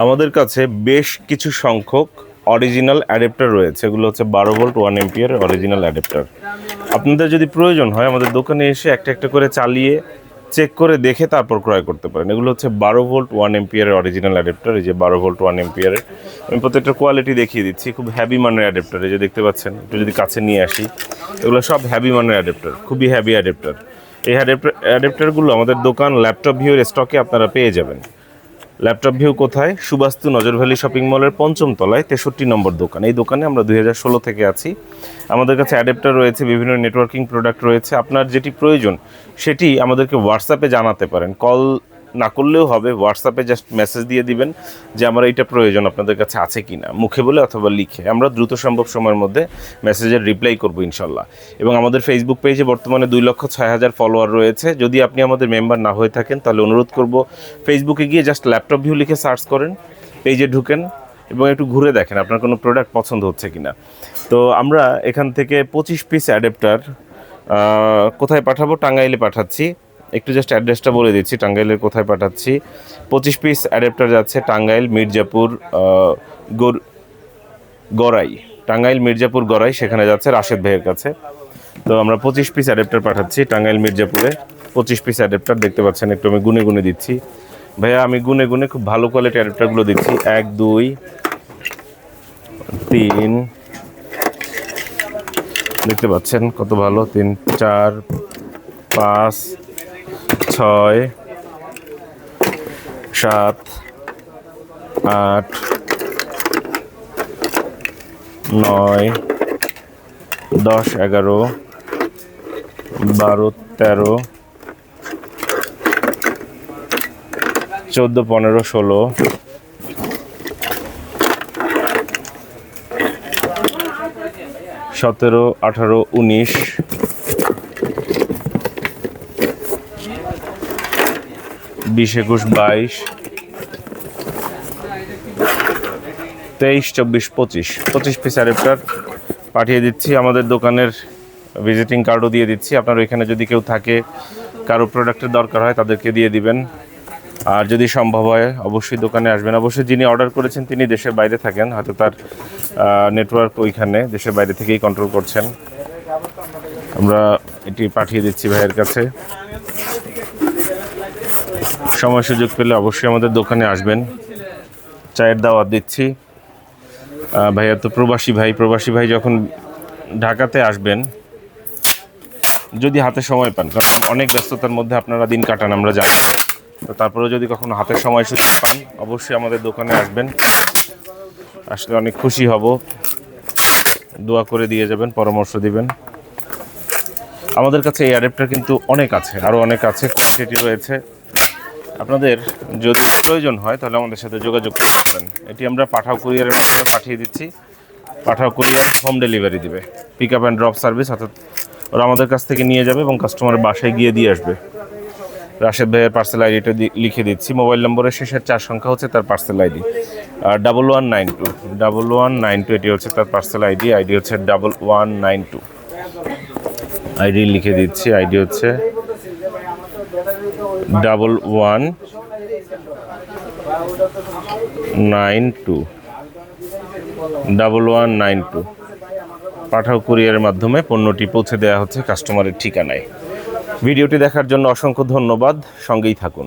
আমাদের কাছে বেশ কিছু সংখ্যক অরিজিনাল অ্যাডাপ্টার রয়েছে। এগুলো হচ্ছে 12 ভোল্ট 1 এম্পিয়ার অরিজিনাল অ্যাডাপ্টার। আপনাদের যদি প্রয়োজন হয় আমাদের দোকানে এসে একটা একটা করে চালিয়ে চেক করে দেখে তারপর ক্রয় করতে পারেন। এগুলো হচ্ছে 12 ভোল্ট 1 এম্পিয়ারের অরিজিনাল অ্যাডাপ্টার। এই যে 12 ভোল্ট 1 এম্পিয়ারের আমি প্রত্যেকটা কোয়ালিটি দেখিয়ে দিচ্ছি। খুব হ্যাভি মানের অ্যাডাপ্টার, এই যে দেখতে পাচ্ছেন। একটু যদি কাছে নিয়ে আসি, এগুলো সব হ্যাভি মানের অ্যাডাপ্টার, খুবই হ্যাভি অ্যাডাপ্টার। এই অ্যাডাপ্টারগুলো আমাদের দোকান ল্যাপটপ ভিউর স্টকে আপনারা পেয়ে যাবেন। ল্যাপটপ ভিউ কোথায়? সুবাস্তু নজর ভ্যালি শপিং মলের 5ম তলায় 63 নম্বর দোকান। এই দোকানে আমরা 2016 থেকে আছি। আমাদের কাছে অ্যাডাপ্টার রয়েছে, বিভিন্ন নেটওয়ার্কিং প্রোডাক্ট রয়েছে। আপনার যেটি প্রয়োজন সেটি আমাদেরকে হোয়াটসঅ্যাপে জানাতে পারেন। কল না করলেও হবে, হোয়াটসঅ্যাপে জাস্ট মেসেজ দিয়ে দিবেন যে আমার এইটা প্রয়োজন, আপনাদের কাছে আছে কি না, মুখে বলে অথবা লিখে। আমরা দ্রুত সম্ভব সময়ের মধ্যে মেসেজের রিপ্লাই করব ইনশাল্লাহ। এবং আমাদের ফেসবুক পেজে বর্তমানে 2,06,000 ফলোয়ার রয়েছে। যদি আপনি আমাদের মেম্বার না হয়ে থাকেন তাহলে অনুরোধ করব ফেসবুকে গিয়ে জাস্ট ল্যাপটপ ভিউ লিখে সার্চ করেন, পেজে ঢুকেন এবং একটু ঘুরে দেখেন আপনার কোনো প্রোডাক্ট পছন্দ হচ্ছে কিনা। তো আমরা এখান থেকে 25 পিস অ্যাডাপ্টার কোথায় পাঠাবো? টাঙ্গাইলে পাঠাচ্ছি। একটু জাস্ট অ্যাড্রেসটা বলে দিচ্ছি টাঙ্গাইলের কোথায় পাঠাচ্ছি। 25 পিস অ্যাডাপ্টার যাচ্ছে টাঙ্গাইল মির্জাপুর গড়াই, টাঙ্গাইল মির্জাপুর গড়াই, সেখানে যাচ্ছে রাশেদ ভাইয়ের কাছে। তো আমরা 25 পিস অ্যাডাপ্টার পাঠাচ্ছি টাঙ্গাইল মির্জাপুরে। 25 পিস অ্যাডাপ্টার দেখতে পাচ্ছেন, একটু আমি গুনে গুনে দিচ্ছি ভাইয়া, আমি গুনে গুনে খুব ভালো কোয়ালিটি অ্যাডাপ্টারগুলো দিচ্ছি। 1 2 3 দেখতে পাচ্ছেন কত ভালো, 3 4 5 6 7 8 9 10 11 12 13 14 15 16 17 18 19 20 21 22 23 24 25 পিস অ্যাডাপ্টার পাঠিয়ে দিচ্ছি। আমাদের দোকানের ভিজিটিং কার্ডও দিয়ে দিচ্ছি। আপনার ওইখানে যদি কেউ থাকে, কারো প্রোডাক্টের দরকার হয়, তাদেরকে দিয়ে দিবেন। আর যদি সম্ভব হয় অবশ্যই দোকানে আসবেন। অবশ্যই যিনি অর্ডার করেছেন তিনি দেশের বাইরে থাকেন, হয়তো তার নেটওয়ার্ক ওইখানে দেশের বাইরে থেকেই কন্ট্রোল করছেন। আমরা এটি পাঠিয়ে দিচ্ছি ভাইয়ের কাছে। সময় সুযোগ পেলে অবশ্যই আমাদের দোকানে আসবেন। চায়ের দাওয়াত দিচ্ছি। ভাইয়া তো প্রবাসী ভাই যখন ঢাকাতে আসবেন, যদি হাতে সময় পান, কারণ অনেক ব্যস্ততার মধ্যে আপনারা দিন কাটান আমরা জানি, তো তারপরেও যদি কখনো হাতে সময় সুযোগ পান অবশ্যই আমাদের দোকানে আসবেন। আসলে অনেক খুশি হব, দোয়া করে দিয়ে যাবেন, পরামর্শ দিবেন। আমাদের কাছে এই অ্যাডাপ্টার কিন্তু অনেক আছে, আরও অনেক আছে, কোয়ান্টিটি রয়েছে। আপনাদের যদি প্রয়োজন হয় তাহলে আমাদের সাথে যোগাযোগ করতে পারেন। এটি আমরা পাঠাও কুরিয়ারের মাধ্যমে পাঠিয়ে দিচ্ছি। পাঠাও কুরিয়ার হোম ডেলিভারি দিবে, pick up and drop service, অর্থাৎ ওরা আমাদের কাছ থেকে নিয়ে যাবে এবং কাস্টমারের বাসায় গিয়ে দিয়ে আসবে। রাশেদ ভাইয়ের পার্সেল আইডিটা লিখে দিচ্ছি। মোবাইল নম্বরের শেষের 4 সংখ্যা হচ্ছে তার পার্সেল আইডি, 1192 এটি হচ্ছে তার পার্সেল আইডি হচ্ছে 1192। আইডি লিখে দিচ্ছি, আইডি হচ্ছে 1192। পাঠাও কুরিয়ারের মাধ্যমে পণ্যটি পৌঁছে দেওয়া হচ্ছে কাস্টমারের ঠিকানায়। ভিডিওটি দেখার জন্য অসংখ্য ধন্যবাদ, সঙ্গেই থাকুন।